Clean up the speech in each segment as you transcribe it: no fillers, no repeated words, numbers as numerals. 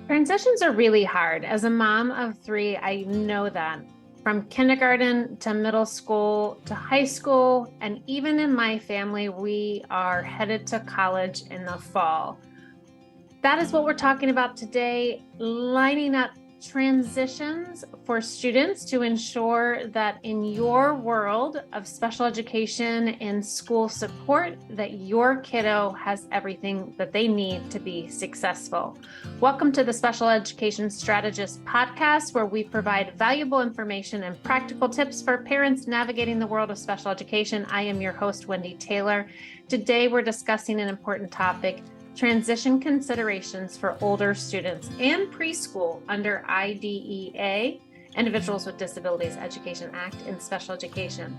Transitions are really hard. As a mom of three, I know that. From kindergarten to middle school to high school, and even in my family, we are headed to college in the fall. That is what we're talking about today, lining up transitions for students to ensure that in your world of special education and school support, that your kiddo has everything that they need to be successful. Welcome to the Special Education Strategist podcast, where we provide valuable information and practical tips for parents navigating the world of special education. I am your host, Wendy Taylor. Today, we're discussing an important topic: transition considerations for older students and preschool under IDEA, Individuals with Disabilities Education Act, in special education.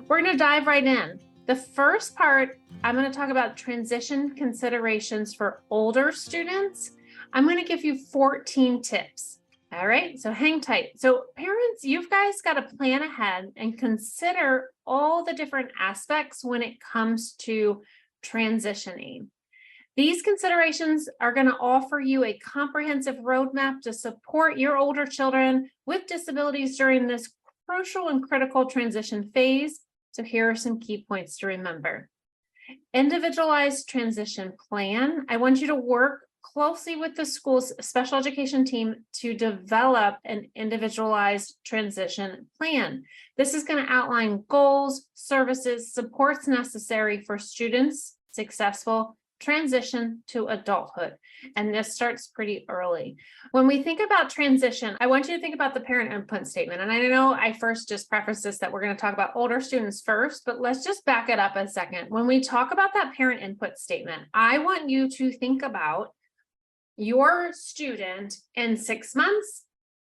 We're going to dive right in. The first part, I'm going to talk about transition considerations for older students. I'm going to give you 14 tips. All right, so hang tight. So parents, you guys got to plan ahead and consider all the different aspects when it comes to transitioning. These considerations are going to offer you a comprehensive roadmap to support your older children with disabilities during this crucial and critical transition phase. So here are some key points to remember. Individualized transition plan. I want you to work closely with the school's special education team to develop an individualized transition plan. This is going to outline goals, services, supports necessary for students' successful transition to adulthood. And this starts pretty early. When we think about transition, I want you to think about the parent input statement. And I know I first just prefaced this that we're going to talk about older students first, but let's just back it up a second. When we talk about that parent input statement, I want you to think about your student in 6 months,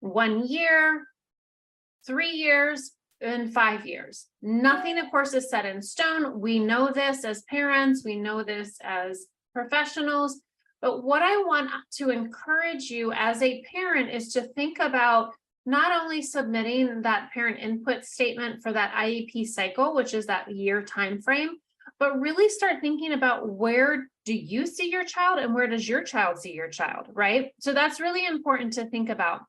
1 year, 3 years, and 5 years. Nothing, of course, is set in stone. We know this as parents, we know this as professionals, but what I want to encourage you as a parent is to think about not only submitting that parent input statement for that IEP cycle, which is that year time frame, but really start thinking about where do you see your child and where does your child see your child, right? So that's really important to think about.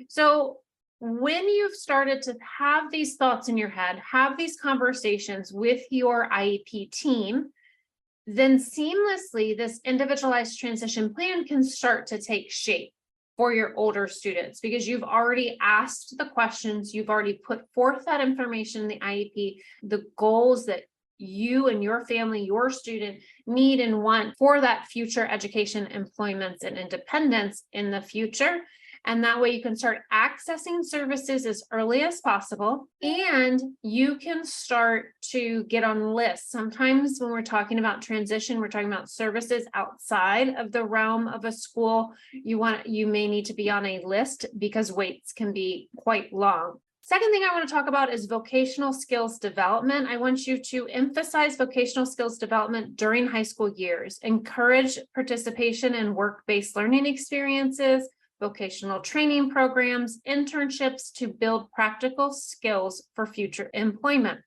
So when you've started to have these thoughts in your head, have these conversations with your IEP team, then seamlessly this individualized transition plan can start to take shape for your older students, because you've already asked the questions, you've already put forth that information in the IEP, the goals that you and your family, your student need and want for that future education, employment, and independence in the future. And that way you can start accessing services as early as possible, and you can start to get on lists. Sometimes when we're talking about transition, we're talking about services outside of the realm of a school. You may need to be on a list because waits can be quite long. Second thing I want to talk about is vocational skills development. I want you to emphasize vocational skills development during high school years. Encourage participation in work-based learning experiences, vocational training programs, internships to build practical skills for future employment.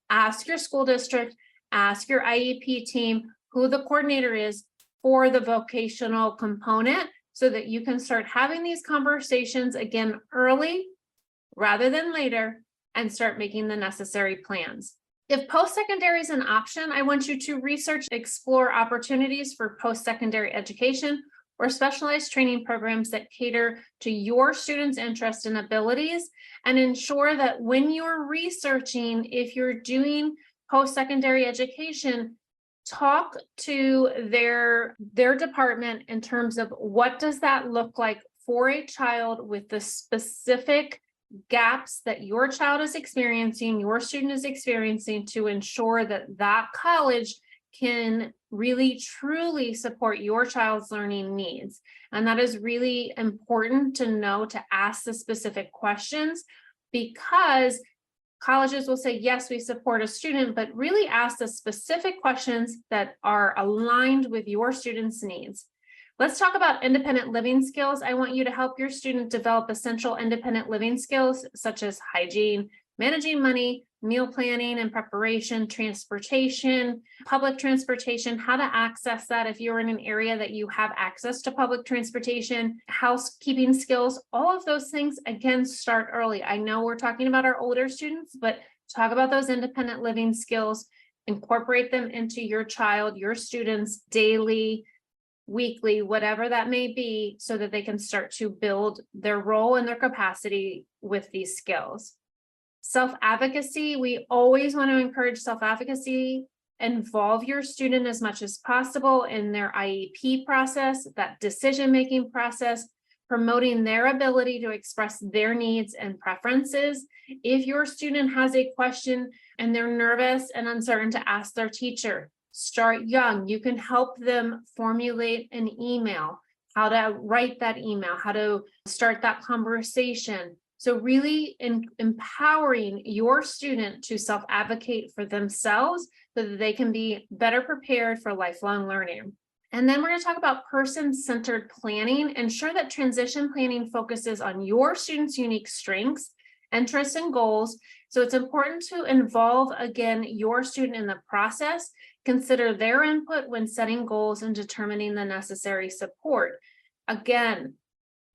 Ask your school district, ask your IEP team who the coordinator is for the vocational component so that you can start having these conversations again early rather than later, and start making the necessary plans. If post-secondary is an option, I want you to research, explore opportunities for post-secondary education or specialized training programs that cater to your students' interests and abilities, and ensure that when you're researching, if you're doing post-secondary education, talk to their department in terms of what does that look like for a child with the specific gaps that your child is experiencing, your student is experiencing, to ensure that that college can really truly support your child's learning needs. And that is really important to know, to ask the specific questions, because colleges will say, yes, we support a student, but really ask the specific questions that are aligned with your student's needs. Let's talk about independent living skills. I want you to help your student develop essential independent living skills such as hygiene, managing money, meal planning and preparation, transportation, public transportation, how to access that if you're in an area that you have access to public transportation, housekeeping skills, all of those things, again, start early. I know we're talking about our older students, but talk about those independent living skills, incorporate them into your child, your students' daily, weekly, whatever that may be, so that they can start to build their role and their capacity with these skills. Self-advocacy, we always want to encourage self-advocacy. Involve your student as much as possible in their IEP process, that decision-making process, promoting their ability to express their needs and preferences. If your student has a question and they're nervous and uncertain, to ask their teacher. Start young. You can help them formulate an email, how to write that email, how to start that conversation. So really empowering your student to self-advocate for themselves so that they can be better prepared for lifelong learning. And then we're going to talk about person-centered planning. Ensure that transition planning focuses on your students' unique strengths, interests, and goals. So it's important to involve, again, your student in the process. Consider their input when setting goals and determining the necessary support. Again,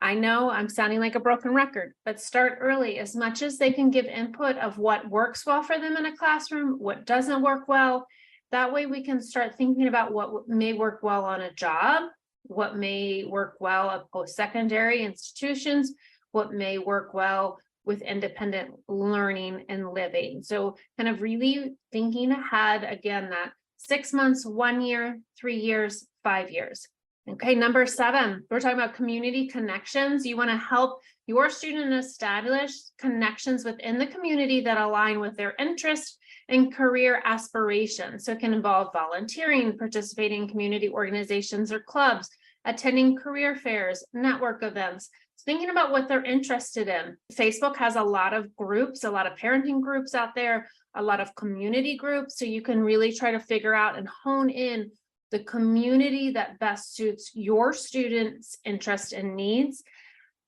I know I'm sounding like a broken record, but start early. As much as they can give input of what works well for them in a classroom, what doesn't work well. That way we can start thinking about what may work well on a job, what may work well at post-secondary institutions, what may work well with independent learning and living. So kind of really thinking ahead, again, that 6 months, 1 year, 3 years, 5 years. Okay, number 7, we're talking about community connections. You want to help your student establish connections within the community that align with their interests and career aspirations. So it can involve volunteering, participating in community organizations or clubs, attending career fairs, network events, thinking about what they're interested in. Facebook has a lot of groups, a lot of parenting groups out there, a lot of community groups. So you can really try to figure out and hone in the community that best suits your students' interests and needs.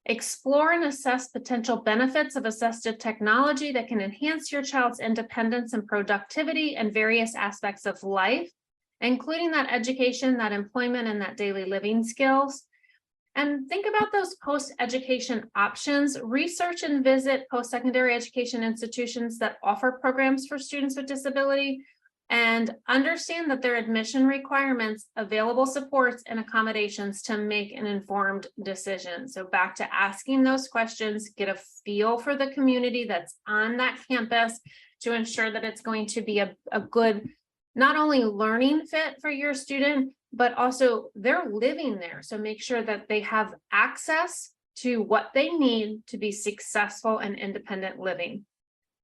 Explore and assess potential benefits of assistive technology that can enhance your child's independence and productivity in various aspects of life, including that education, that employment, and that daily living skills. And think about those post-education options. Research and visit post-secondary education institutions that offer programs for students with disability, and understand that their admission requirements, available supports, and accommodations to make an informed decision. So back to asking those questions, get a feel for the community that's on that campus to ensure that it's going to be a good, not only learning fit for your student, but also they're living there. So make sure that they have access to what they need to be successful in independent living.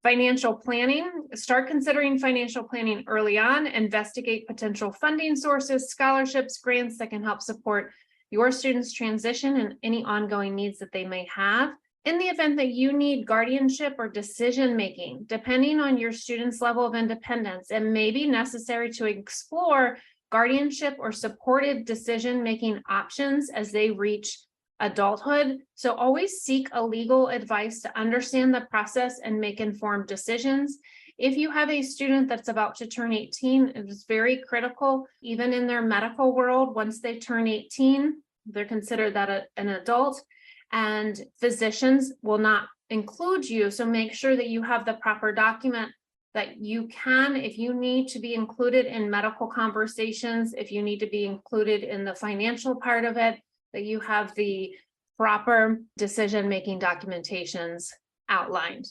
Financial planning, start considering financial planning early on, investigate potential funding sources, scholarships, grants that can help support your students' transition and any ongoing needs that they may have. In the event that you need guardianship or decision-making, depending on your student's level of independence, it may be necessary to explore guardianship or supported decision-making options as they reach adulthood. So always seek a legal advice to understand the process and make informed decisions. If you have a student that's about to turn 18, it is very critical, even in their medical world, once they turn 18, they're considered that an adult, and physicians will not include you. So make sure that you have the proper document that you can, if you need to be included in medical conversations, if you need to be included in the financial part of it, that you have the proper decision-making documentations outlined.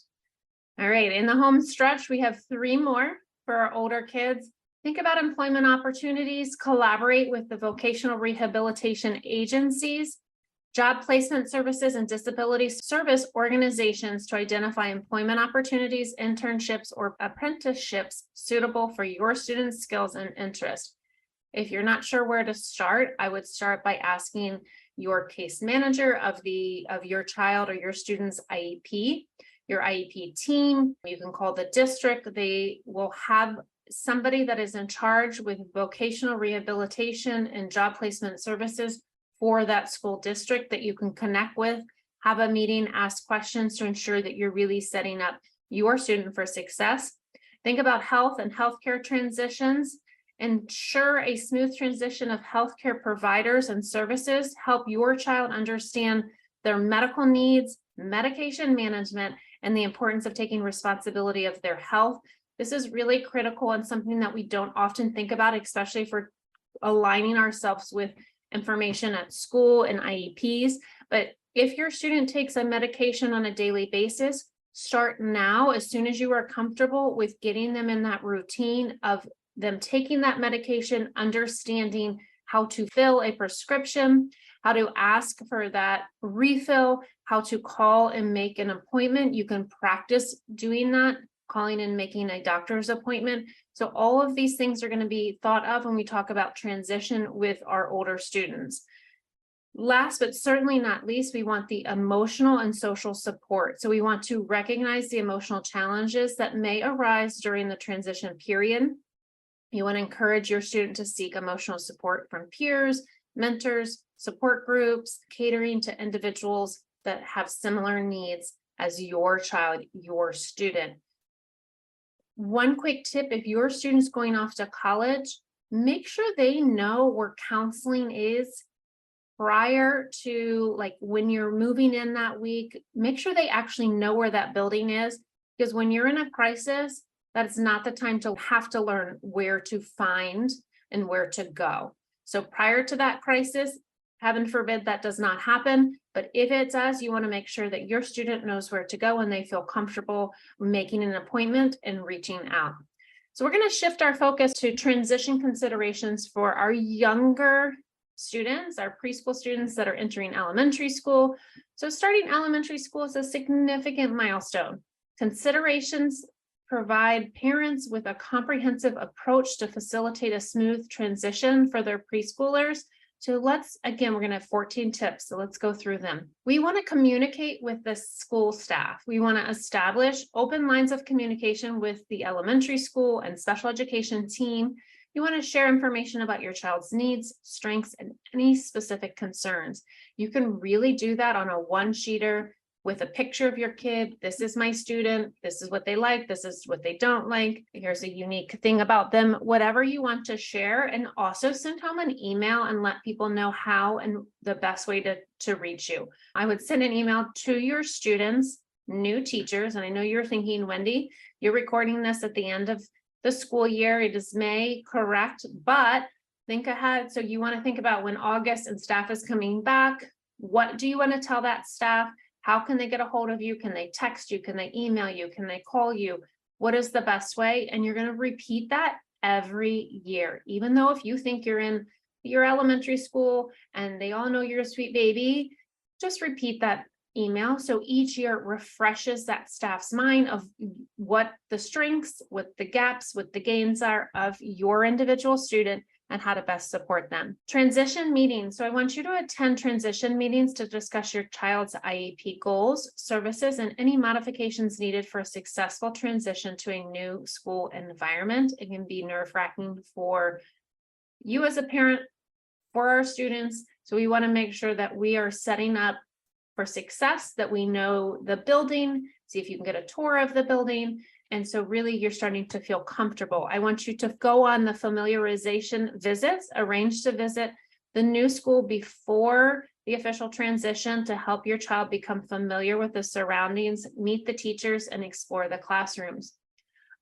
All right, in the home stretch, we have 3 more for our older kids. Think about employment opportunities, collaborate with the vocational rehabilitation agencies, job placement services, and disability service organizations to identify employment opportunities, internships, or apprenticeships suitable for your students' skills and interests. If you're not sure where to start, I would start by asking your case manager of your child or your student's IEP, your IEP team. You can call the district. They will have somebody that is in charge with vocational rehabilitation and job placement services for that school district that you can connect with, have a meeting, ask questions to ensure that you're really setting up your student for success. Think about health and healthcare transitions. Ensure a smooth transition of healthcare providers and services. Help your child understand their medical needs, medication management, and the importance of taking responsibility of their health. This is really critical and something that we don't often think about, especially for aligning ourselves with information at school and IEPs. But if your student takes a medication on a daily basis, start now as soon as you are comfortable with getting them in that routine of them taking that medication, understanding how to fill a prescription, how to ask for that refill, how to call and make an appointment. You can practice doing that, calling and making a doctor's appointment. So all of these things are going to be thought of when we talk about transition with our older students. Last, but certainly not least, we want the emotional and social support. So we want to recognize the emotional challenges that may arise during the transition period. You want to encourage your student to seek emotional support from peers, mentors, support groups, catering to individuals that have similar needs as your child, your student. One quick tip, if your student's going off to college, make sure they know where counseling is prior to, like, when you're moving in that week. Make sure they actually know where that building is, because when you're in a crisis, that's not the time to have to learn where to find and where to go. So prior to that crisis, heaven forbid that does not happen. But if it does, you want to make sure that your student knows where to go and they feel comfortable making an appointment and reaching out. So we're going to shift our focus to transition considerations for our younger students, our preschool students that are entering elementary school. So starting elementary school is a significant milestone. Considerations provide parents with a comprehensive approach to facilitate a smooth transition for their preschoolers. So we're going to have 14 tips. So let's go through them. We want to communicate with the school staff. We want to establish open lines of communication with the elementary school and special education team. You want to share information about your child's needs, strengths, and any specific concerns. You can really do that on a one-sheeter with a picture of your kid. This is my student. This is what they like. This is what they don't like. Here's a unique thing about them. Whatever you want to share, and also send home an email and let people know how and the best way to reach you. I would send an email to your students, new teachers. And I know you're thinking, Wendy, you're recording this at the end of the school year. It is May, correct? But think ahead. So you want to think about when August and staff is coming back. What do you want to tell that staff? How can they get a hold of you? Can they text you? Can they email you? Can they call you? What is the best way? And you're going to repeat that every year. Even though if you think you're in your elementary school and they all know you're a sweet baby, just repeat that email. So each year refreshes that staff's mind of what the strengths, what the gaps, what the gains are of your individual student and how to best support them. Transition meetings. So I want you to attend transition meetings to discuss your child's IEP goals, services, and any modifications needed for a successful transition to a new school environment. It can be nerve-wracking for you as a parent, for our students. So we want to make sure that we are setting up for success, that we know the building, see if you can get a tour of the building. And so really you're starting to feel comfortable. I want you to go on the familiarization visits, arrange to visit the new school before the official transition to help your child become familiar with the surroundings, meet the teachers, and explore the classrooms.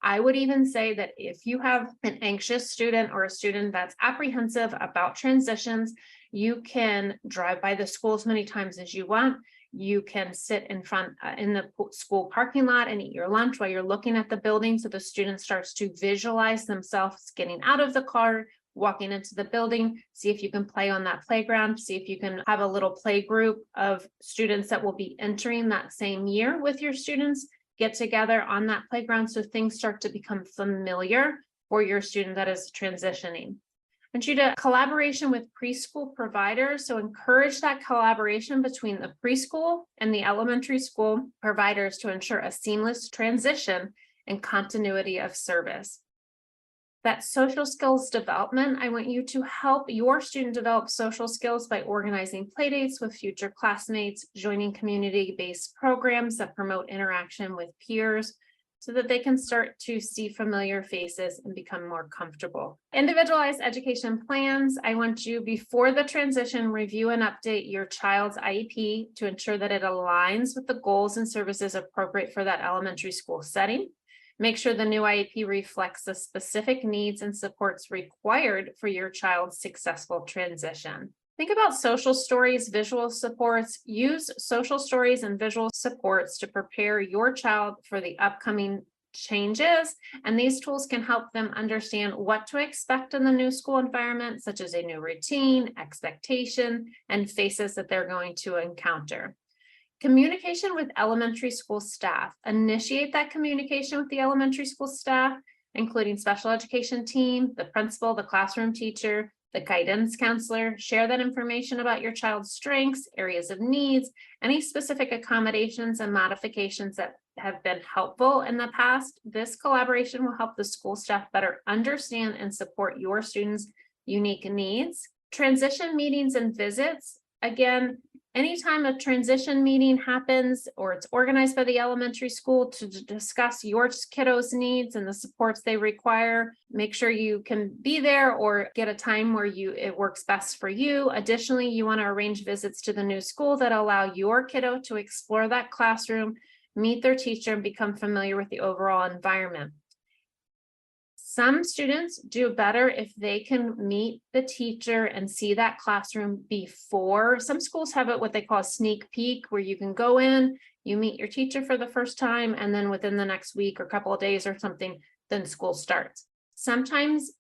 I would even say that if you have an anxious student or a student that's apprehensive about transitions, you can drive by the school as many times as you want. You can sit in front in the school parking lot and eat your lunch while you're looking at the building. So the student starts to visualize themselves getting out of the car, walking into the building. See if you can play on that playground. See if you can have a little play group of students that will be entering that same year with your students. Get together on that playground so things start to become familiar for your student that is transitioning. I want you to collaboration with preschool providers. So encourage that collaboration between the preschool and the elementary school providers to ensure a seamless transition and continuity of service. That social skills development, I want you to help your student develop social skills by organizing playdates with future classmates, joining community-based programs that promote interaction with peers, so that they can start to see familiar faces and become more comfortable. Individualized education plans. I want you, before the transition, review and update your child's IEP to ensure that it aligns with the goals and services appropriate for that elementary school setting. Make sure the new IEP reflects the specific needs and supports required for your child's successful transition. Think about social stories, visual supports. Use social stories and visual supports to prepare your child for the upcoming changes. And these tools can help them understand what to expect in the new school environment, such as a new routine, expectation, and faces that they're going to encounter. Communication with elementary school staff. Initiate that communication with the elementary school staff, including special education team, the principal, the classroom teacher, the guidance counselor. Share that information about your child's strengths, areas of needs, any specific accommodations and modifications that have been helpful in the past. This collaboration will help the school staff better understand and support your students' unique needs. Transition meetings and visits. Again, anytime a transition meeting happens or it's organized by the elementary school to discuss your kiddos' needs and the supports they require, make sure you can be there or get a time where it works best for you. Additionally, you want to arrange visits to the new school that allow your kiddo to explore that classroom, meet their teacher, and become familiar with the overall environment. Some students do better if they can meet the teacher and see that classroom before. Some schools have it what they call a sneak peek, where you can go in, you meet your teacher for the first time, and then within the next week or couple of days or something, then school starts. Sometimes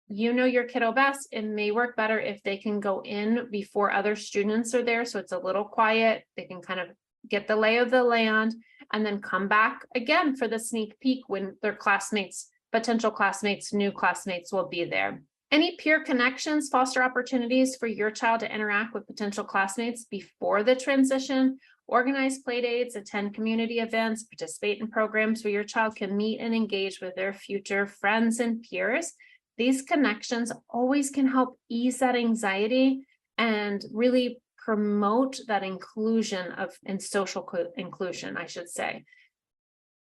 you know your kiddo best. It may work better if they can go in before other students are there, so it's a little quiet. They can kind of get the lay of the land and then come back again for the sneak peek when their classmates, potential classmates, new classmates will be there. Any peer connections foster opportunities for your child to interact with potential classmates before the transition. Organize play dates, attend community events, participate in programs where your child can meet and engage with their future friends and peers. These connections always can help ease that anxiety and really promote that inclusion and social inclusion, I should say.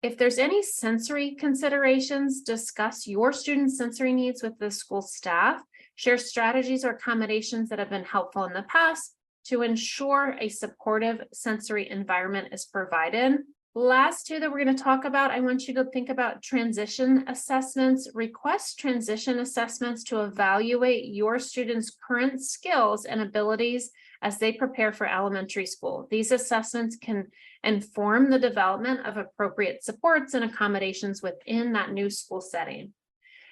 If there's any sensory considerations, discuss your students' sensory needs with the school staff. Share strategies or accommodations that have been helpful in the past to ensure a supportive sensory environment is provided. Last two that we're going to talk about, I want you to think about transition assessments. Request transition assessments to evaluate your students' current skills and abilities as they prepare for elementary school. These assessments can inform the development of appropriate supports and accommodations within that new school setting.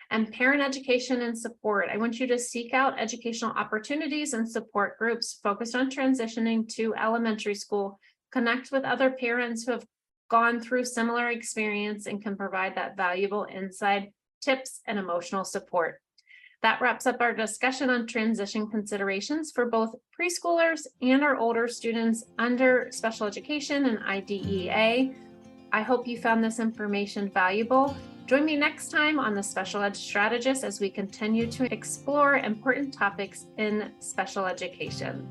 And parent education and support. I want you to seek out educational opportunities and support groups focused on transitioning to elementary school. Connect with other parents who have gone through similar experience and can provide that valuable insight, tips, and emotional support. That wraps up our discussion on transition considerations for both preschoolers and our older students under special education and IDEA. I hope you found this information valuable. Join me next time on the Special Ed Strategist as we continue to explore important topics in special education.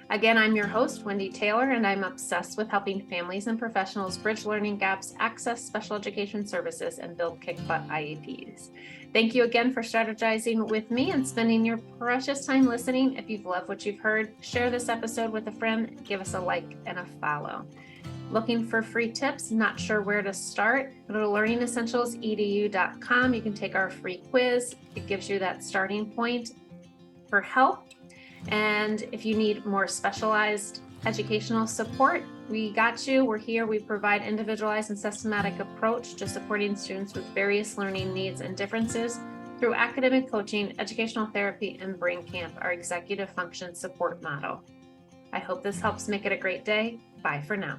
Again, I'm your host, Wendy Taylor, and I'm obsessed with helping families and professionals bridge learning gaps, access special education services, and build kick-butt IEPs. Thank you again for strategizing with me and spending your precious time listening. If you've loved what you've heard, share this episode with a friend, give us a like and a follow. Looking for free tips, not sure where to start? Go to learningessentialsedu.com. You can take our free quiz. It gives you that starting point for help. And if you need more specialized educational support, we got you. We're here. We provide individualized and systematic approach to supporting students with various learning needs and differences through academic coaching, educational therapy, and Brain Camp, our executive function support model. I hope this helps make it a great day. Bye for now.